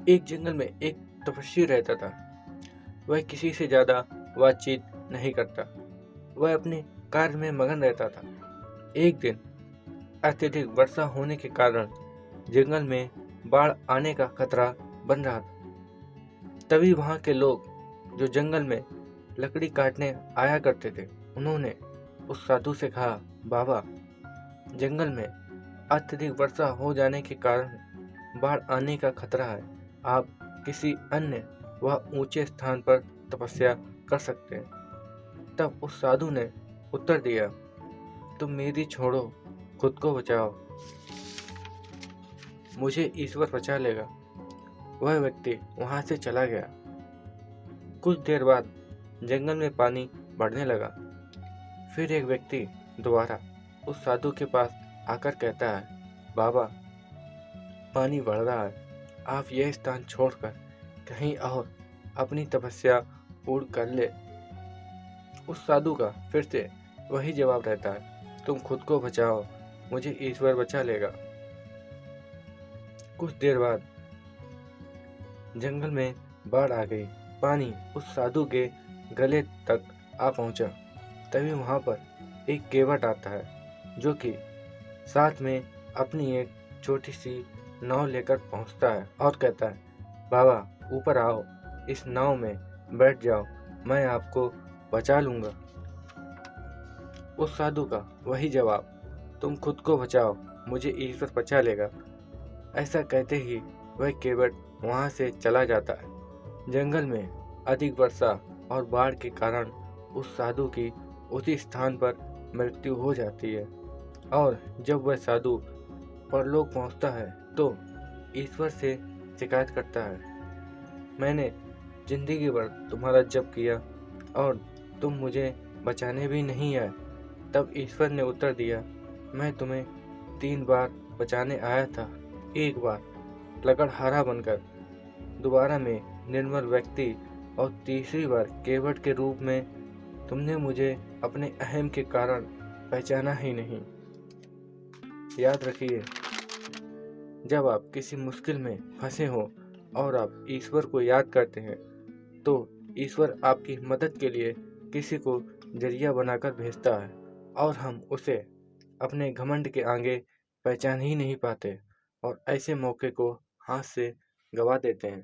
एक जंगल में एक तपस्वी रहता था। वह किसी से ज्यादा बातचीत नहीं करता। वह अपने कार्य में मगन रहता था। एक दिन अत्यधिक वर्षा होने के कारण जंगल में बाढ़ आने का खतरा बन रहा था। तभी वहां के लोग जो जंगल में लकड़ी काटने आया करते थे, उन्होंने उस साधु से कहा, बाबा, जंगल में अत्यधिक वर्षा हो जाने के कारण बाढ़ आने का खतरा है। आप किसी अन्य व ऊंचे स्थान पर तपस्या कर सकते हैं। तब उस साधु ने उत्तर दिया, तुम मेरी छोड़ो, खुद को बचाओ, मुझे ईश्वर बचा लेगा। वह व्यक्ति वहां से चला गया। कुछ देर बाद जंगल में पानी बढ़ने लगा। फिर एक व्यक्ति दोबारा उस साधु के पास आकर कहता है, बाबा, पानी बढ़ रहा है, आप यह स्थान छोड़कर कहीं और अपनी तपस्या पूर्ण कर ले। उस साधु का फिर से वही जवाब रहता है, तुम खुद को बचाओ, मुझे ईश्वर बचा लेगा। कुछ देर बाद जंगल में बाढ़ आ गई। पानी उस साधु के गले तक आ पहुंचा। तभी वहां पर एक केवट आता है, जो कि साथ में अपनी एक छोटी सी नाव लेकर पहुंचता है और कहता है, बाबा, ऊपर आओ, इस नाव में बैठ जाओ, मैं आपको बचा लूंगा। उस साधु का वही जवाब, तुम खुद को बचाओ, मुझे ईश्वर बचा लेगा। ऐसा कहते ही वह केवट वहां से चला जाता है। जंगल में अधिक वर्षा और बाढ़ के कारण उस साधु की उसी स्थान पर मृत्यु हो जाती है। और जब वह साधु परलोक पहुंचता है तो ईश्वर से शिकायत करता है, मैंने जिंदगी भर तुम्हारा जप किया और तुम मुझे बचाने भी नहीं आए। तब ईश्वर ने उत्तर दिया, मैं तुम्हें 3 बार बचाने आया था। एक बार लकड़हारा बनकर, दोबारा में निर्मल व्यक्ति और तीसरी बार केवट के रूप में। तुमने मुझे अपने अहम के कारण पहचाना ही नहीं। याद रखिए, जब आप किसी मुश्किल में फंसे हो और आप ईश्वर को याद करते हैं, तो ईश्वर आपकी मदद के लिए किसी को जरिया बनाकर भेजता है और हम उसे अपने घमंड के आगे पहचान ही नहीं पाते और ऐसे मौके को हाथ से गवा देते हैं।